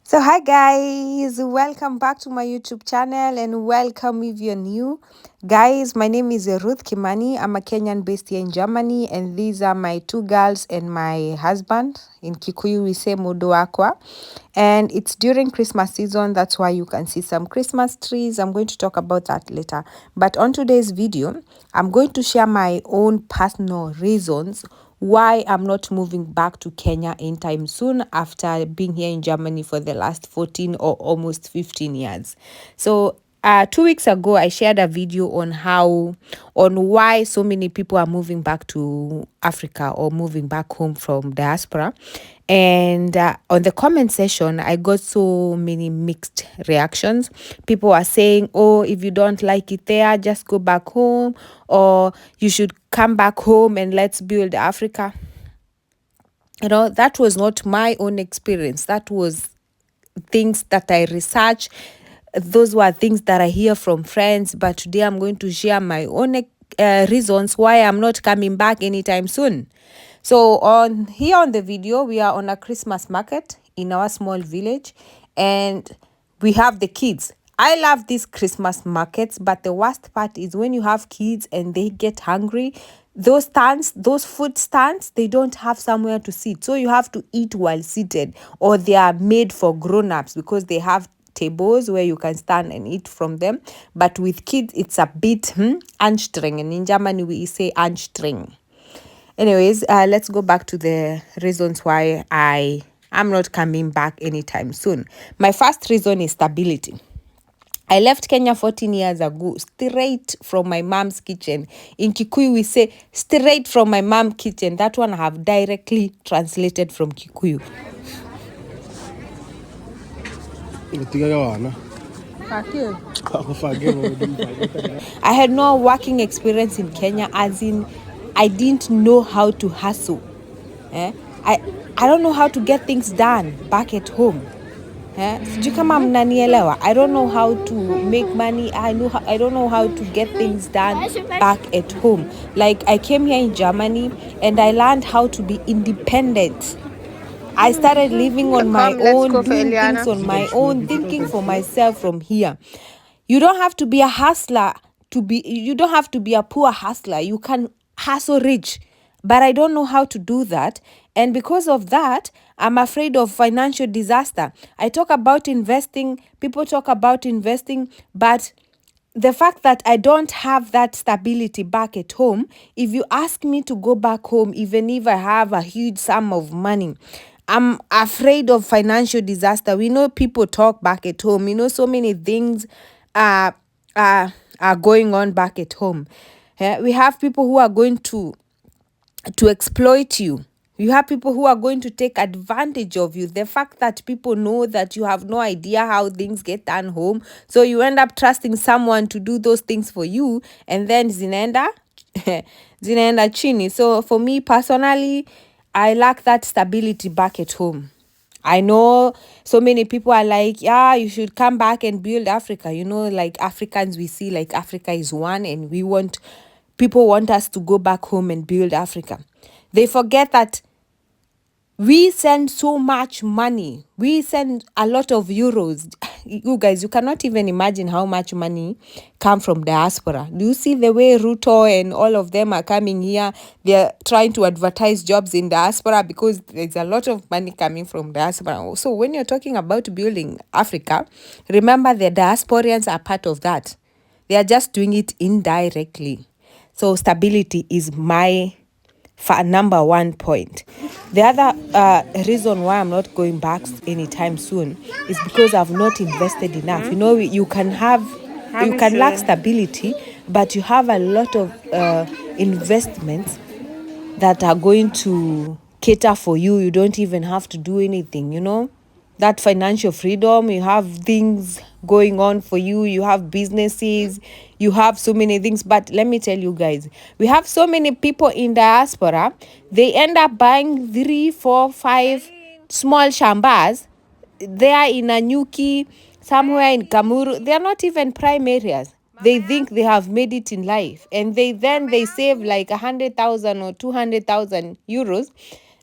So, hi guys, welcome back to my YouTube channel and welcome if you're new. Guys, my name is Ruth Kimani. I'm a Kenyan based here in Germany, and these are my two girls and my husband. In Kikuyu, we say Mudo Akwa. And it's during Christmas season, that's why you can see some Christmas trees. I'm going to talk about that later. But on today's video, I'm going to share my own personal reasons why I'm not moving back to Kenya anytime soon after being here in Germany for the last 14 or almost 15 years. So 2 weeks ago, I shared a video on why so many people are moving back to Africa or moving back home from diaspora. And on the comment section, I got so many mixed reactions. People are saying, oh, if you don't like it there, just go back home, or you should come back home and let's build Africa. That was not my own experience. That was things that I research. Those were things that I hear from friends. But today I'm going to share my own reasons why I'm not coming back anytime soon. So on the video, we are on a Christmas market in our small village, and we have the kids. I love these Christmas markets, but the worst part is when you have kids and they get hungry. Those food stands, they don't have somewhere to sit. So you have to eat while seated, or they are made for grown-ups because they have tables where you can stand and eat from them. But with kids, it's a bit anstrengend. And in Germany, we say anstrengend. Anyways, let's go back to the reasons why I'm not coming back anytime soon. My first reason is stability. I left Kenya 14 years ago, straight from my mom's kitchen. In Kikuyu, we say straight from my mom's kitchen. That one I have directly translated from Kikuyu. I had no working experience in Kenya, as in I didn't know how to hustle. I don't know how to get things done back at home. Sijui kama mnanielewa. I don't know how to make money. I don't know how to get things done back at home. Like, I came here in Germany and I learned how to be independent. I started living on my own, doing things on my own, thinking for myself from here. You don't have to be a hustler you don't have to be a poor hustler. You can hustle rich. But I don't know how to do that. And because of that, I'm afraid of financial disaster. I talk about investing, people talk about investing, but the fact that I don't have that stability back at home, if you ask me to go back home, even if I have a huge sum of money, I'm afraid of financial disaster. We know people talk back at home. So many things are going on back at home. We have people who are going to exploit you. You have people who are going to take advantage of you. The fact that people know that you have no idea how things get done home, so you end up trusting someone to do those things for you, and then zinaenda chini. So for me personally, I lack that stability back at home. I know so many people are like, yeah, you should come back and build Africa. Like Africans, we see like Africa is one, and people want us to go back home and build Africa. They forget that we send so much money. We send a lot of euros. You guys, you cannot even imagine how much money come from diaspora. Do you see the way Ruto and all of them are coming here? They're trying to advertise jobs in diaspora because there's a lot of money coming from diaspora. So when you're talking about building Africa, remember the diasporians are part of that. They are just doing it indirectly. So stability is my number one point. The other reason why I'm not going back anytime soon is because I've not invested enough. You can lack stability, but you have a lot of investments that are going to cater for you. You don't even have to do anything, that financial freedom. You have things going on for you. You have businesses. You have so many things. But let me tell you guys, we have so many people in diaspora. They end up buying 3, 4, 5 small shambas. They are in Anyuki, somewhere in Kamuru. They are not even prime areas. They think they have made it in life, and they save like 100,000 or 200,000 euros.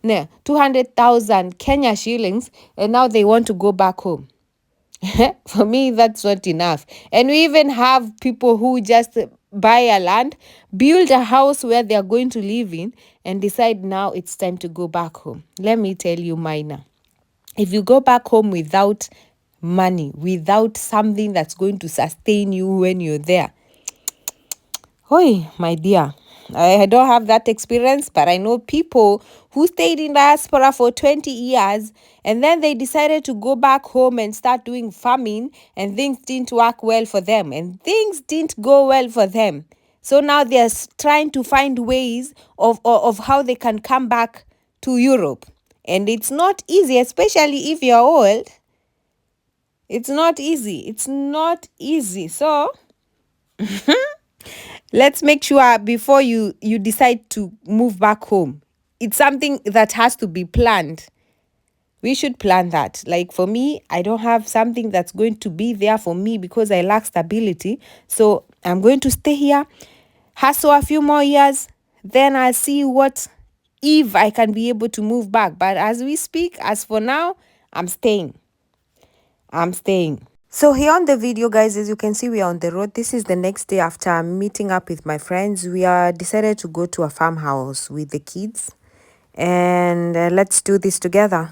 no, 200,000 Kenya shillings, and now they want to go back home. For me, that's not enough. And we even have people who just buy a land, build a house where they are going to live in, and decide now it's time to go back home. Let me tell you, Minor, if you go back home without money, without something that's going to sustain you when you're there, oi, my dear, I don't have that experience, but I know people who stayed in diaspora for 20 years and then they decided to go back home and start doing farming, and things didn't work well for them and things didn't go well for them. So now they're trying to find ways of how they can come back to Europe. And it's not easy, especially if you're old. It's not easy. It's not easy. So let's make sure before you decide to move back home, it's something that has to be planned. We should plan that. Like for me, I don't have something that's going to be there for me because I lack stability. So I'm going to stay here, hustle a few more years, then I'll see what if I can be able to move back. But as we speak, as for now, I'm staying. So here on the video, guys, as you can see, we are on the road. This is the next day after meeting up with my friends. We are decided to go to a farmhouse with the kids, and let's do this together.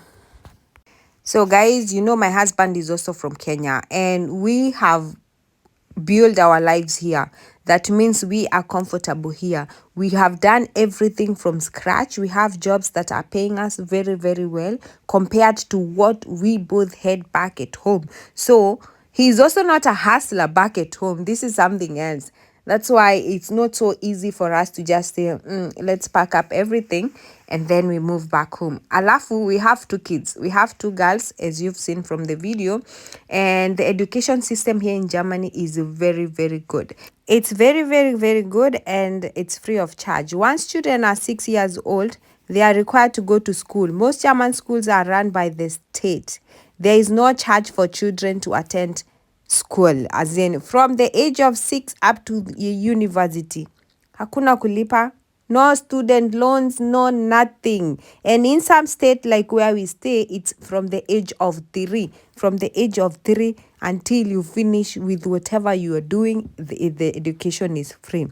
So guys, you know my husband is also from Kenya, and we have build our lives here. That means we are comfortable here. We have done everything from scratch. We have jobs that are paying us very, very well compared to what we both had back at home. So he's also not a hustler back at home. This is something else. That's why it's not so easy for us to just say, let's pack up everything and then we move back home. Alafu, we have two kids. We have two girls, as you've seen from the video. And the education system here in Germany is very, very good. It's very, very, very good, and it's free of charge. Once children are 6 years old, they are required to go to school. Most German schools are run by the state. There is no charge for children to attend school, as in from the age of 6 up to university. Hakuna kulipa, no student loans, no nothing. And in some state like where we stay, it's from the age of 3. From the age of 3 until you finish with whatever you are doing, the education is free.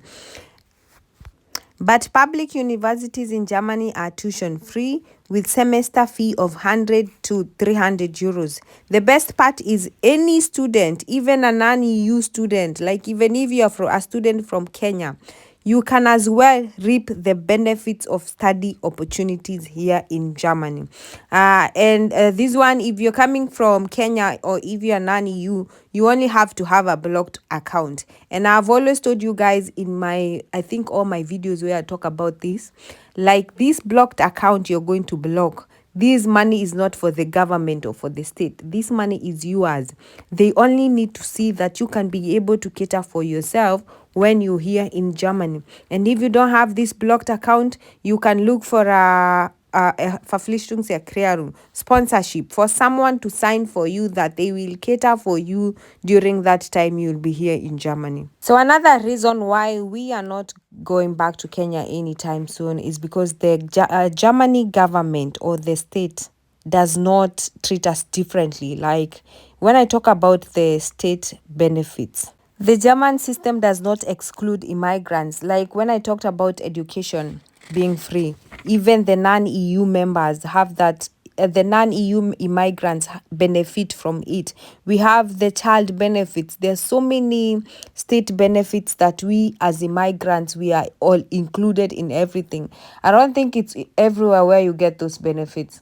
But public universities in Germany are tuition free with semester fee of 100 to 300 euros. The best part is any student, even a non-EU student, like even if you're a student from Kenya, you can as well reap the benefits of study opportunities here in Germany. And this one, if you're coming from Kenya or if you're non-EU, you only have to have a blocked account. And I've always told you guys in I think all my videos where I talk about this, like this blocked account you're going to block, this money is not for the government or for the state. This money is yours. They only need to see that you can be able to cater for yourself when you're here in Germany. And if you don't have this blocked account, you can look for a Verpflichtungserklärung, sponsorship, for someone to sign for you that they will cater for you during that time you'll be here in Germany. So another reason why we are not going back to Kenya anytime soon is because the Germany government or the state does not treat us differently. Like when I talk about the state benefits, the German system does not exclude immigrants. Like when I talked about education being free, even the non-EU members have that. The non-EU immigrants benefit from it. We have the child benefits. There's so many state benefits that we as immigrants, we are all included in everything. I don't think it's everywhere where you get those benefits.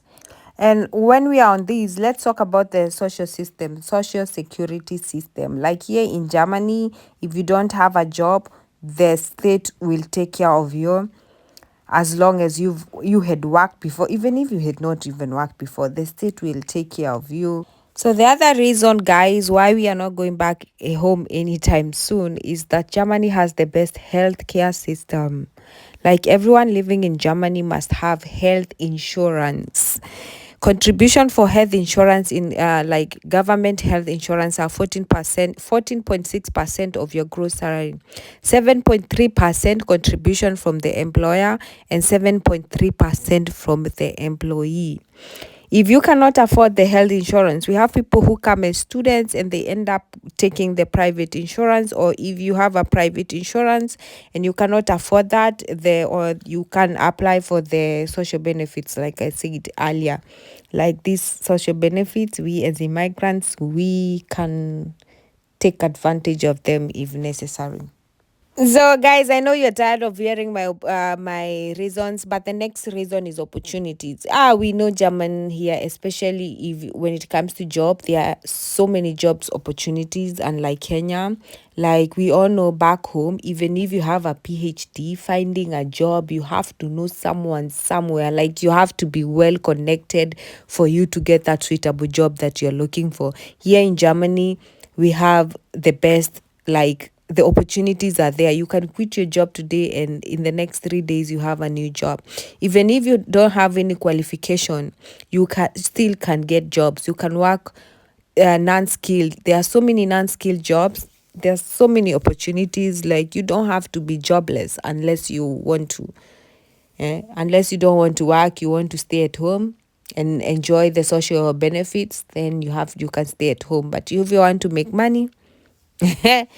And when we are on these, let's talk about the social security system. Like here in Germany, if you don't have a job, the state will take care of you as long as you had worked before. Even if you had not even worked before, the state will take care of you. So the other reason, guys, why we are not going back home anytime soon is that Germany has the best healthcare system. Like everyone living in Germany must have health insurance. Contribution for health insurance in like government health insurance are 14%, 14.6% of your gross salary, 7.3% contribution from the employer, and 7.3% from the employee. If you cannot afford the health insurance, we have people who come as students and they end up taking the private insurance. Or if you have a private insurance and you cannot afford that, or you can apply for the social benefits, like I said earlier. Like these social benefits, we as immigrants, we can take advantage of them if necessary. So, guys, I know you're tired of hearing my reasons, but the next reason is opportunities. We know German here, especially if when it comes to job, there are so many jobs opportunities, unlike Kenya. Like we all know back home, even if you have a PhD, finding a job, you have to know someone somewhere. Like you have to be well connected for you to get that suitable job that you're looking for. Here in Germany, we have the best, like the opportunities are there. You can quit your job today and in the next 3 days you have a new job. Even if you don't have any qualification, you can get jobs. You can work non-skilled. There are so many non-skilled jobs. There's so many opportunities. Like you don't have to be jobless unless you want to. Unless you don't want to work, you want to stay at home and enjoy the social benefits, then you can stay at home. But if you want to make money, you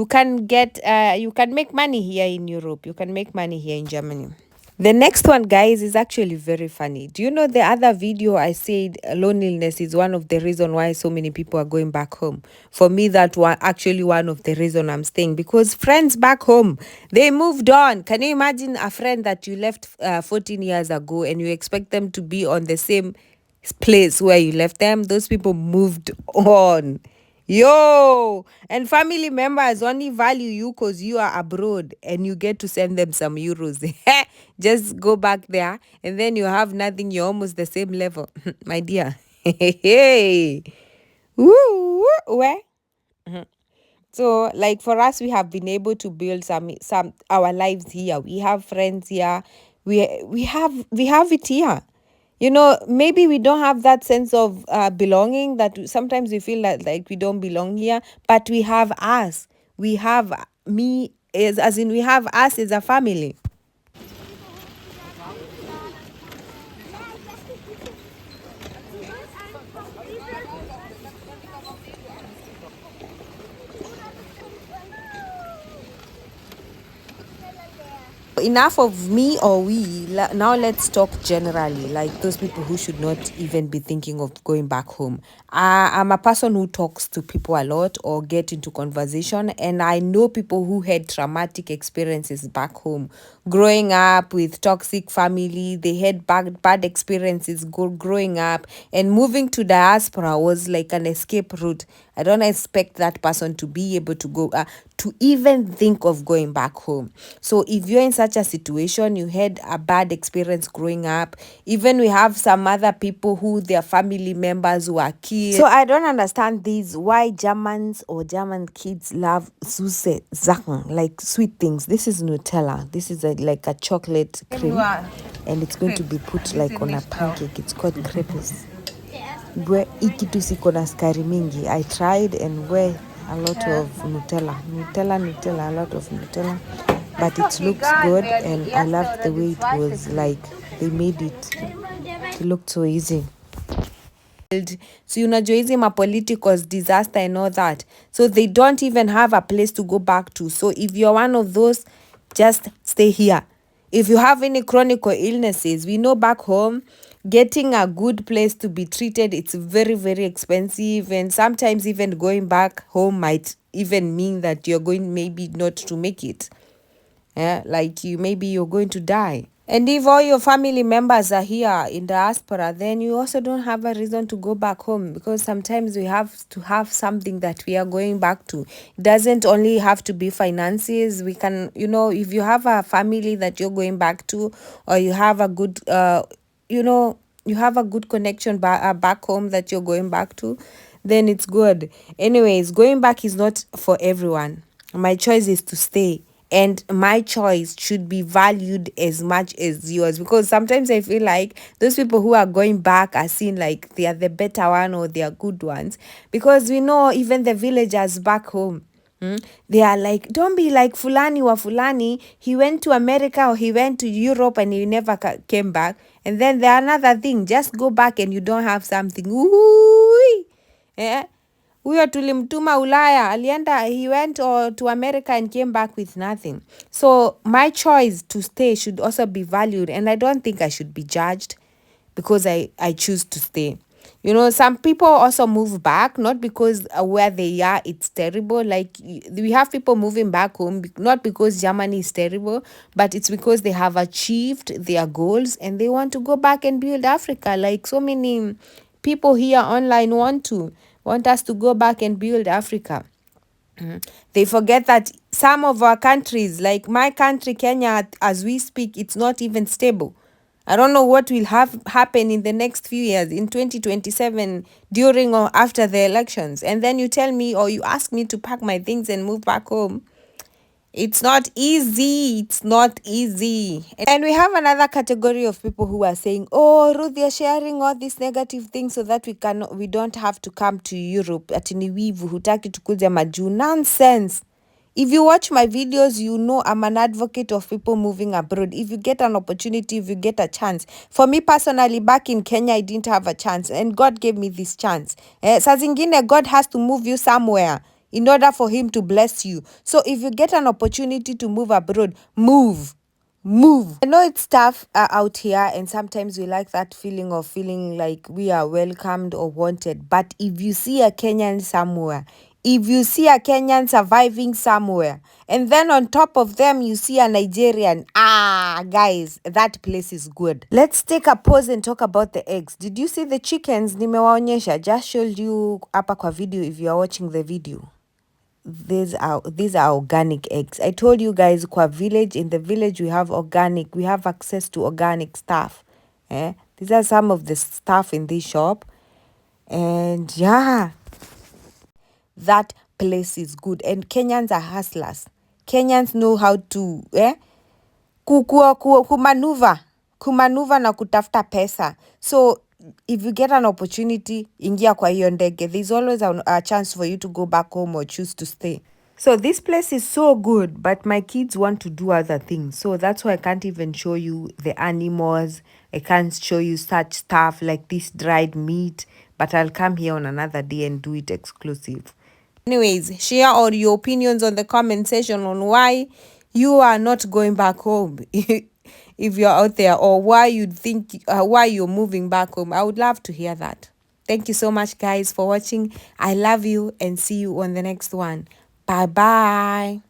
can make money here in Europe. You can make money here in Germany. The next one, guys, is actually very funny. Do you know the other video I said loneliness is one of the reason why so many people are going back home? For me, that was actually one of the reason I'm staying, because friends back home, they moved on. Can you imagine a friend that you left 14 years ago and you expect them to be on the same place where you left them? Those people moved on. Yo, and family members only value you because you are abroad and you get to send them some euros. Just go back there and then you have nothing. You're almost the same level, my dear. Hey, woo, where? So, like for us, we have been able to build some our lives here. We have friends here. We have it here. Maybe we don't have that sense of belonging, that sometimes we feel like we don't belong here, but we have us. We have me, as in we have us as a family. Enough of me or we. Now let's talk generally, like those people who should not even be thinking of going back home. I'm a person who talks to people a lot or get into conversation, and I know people who had traumatic experiences back home, growing up with toxic family. They had bad experiences growing up, and moving to diaspora was like an escape route. I don't expect that person to be able to go to even think of going back home. So if you're in such a situation, you had a bad experience growing up, even we have some other people who their family members were killed. So I don't understand this, why Germans or German kids love süße Sachen, like sweet things. This is Nutella. This is like a chocolate cream, and it's going to be put like on a pancake. It's called crepes. Where ikitu siko na skari mingi. I tried and where a lot of Nutella, a lot of Nutella, but it looks good, and I loved the way it was, like they made it. It looked so easy. So unajua hizi ma political disaster and all that, so they don't even have a place to go back to. So if you're one of those, just stay here. If you have any chronic illnesses, we know back home, getting a good place to be treated, it's very, very expensive. And sometimes even going back home might even mean that you're going maybe not to make it. Like you're going to die. And if all your family members are here in diaspora, then you also don't have a reason to go back home, because sometimes we have to have something that we are going back to. It doesn't only have to be finances. We can, if you have a family that you're going back to, or you have a good, you have a good connection back home that you're going back to, then it's good. Anyways, going back is not for everyone. My choice is to stay and my choice should be valued as much as yours, because sometimes I feel like those people who are going back are seen like they are the better one or they are good ones, because we know even the villagers back home, they are like, don't be like Fulani wa Fulani. He went to America or he went to Europe and he never came back. And then there another thing, just go back and you don't have something. Ooh, eh? Huyo tulimtuma Ulaya, alienda, he went to America and came back with nothing. So my choice to stay should also be valued, and I don't think I should be judged because I choose to stay. You know, some people also move back, not because where they are, it's terrible. Like, we have people moving back home, not because Germany is terrible, but it's because they have achieved their goals and they want to go back and build Africa. Like, so many people here online want us to go back and build Africa. They forget that some of our countries, like my country, Kenya, as we speak, it's not even stable. I don't know what will happen in the next few years, in 2027, during or after the elections. And then you tell me, or you ask me to pack my things and move back home. It's not easy. It's not easy. And we have another category of people who are saying, oh, Ruth, you're sharing all these negative things so that we don't have to come to Europe. Ati ni wivu, hutaki tukuja majuu. Nonsense. If you watch my videos, you know I'm an advocate of people moving abroad. If you get an opportunity, if you get a chance. For me personally, back in Kenya, I didn't have a chance. And God gave me this chance. Saa zingine, God has to move you somewhere in order for him to bless you. So if you get an opportunity to move abroad, move. I know it's tough out here, and sometimes we like that feeling of feeling like we are welcomed or wanted. But if you see a Kenyan somewhere, if you see a Kenyan surviving somewhere, and then on top of them you see a Nigerian, guys, that place is good. Let's take a pause and talk about the eggs. Did you see the chickens? Nimewaonyesha, just showed you hapa kwa video if you are watching the video. These are organic eggs. I told you guys, in the village we have access to organic stuff. These are some of the stuff in this shop, and yeah, that place is good. And Kenyans are hustlers. Kenyans know how to kumanuva na kutafuta pesa. So if you get an opportunity, ingia kwa hiyo ndege. There's always a chance for you to go back home or choose to stay. So this place is so good, but my kids want to do other things. So that's why I can't even show you the animals. I can't show you such stuff like this dried meat, but I'll come here on another day and do it exclusive. Anyways, share all your opinions on the comment section on why you are not going back home if you're out there, or why you think why you're moving back home. I would love to hear that. Thank you so much, guys, for watching. I love you and see you on the next one. Bye bye.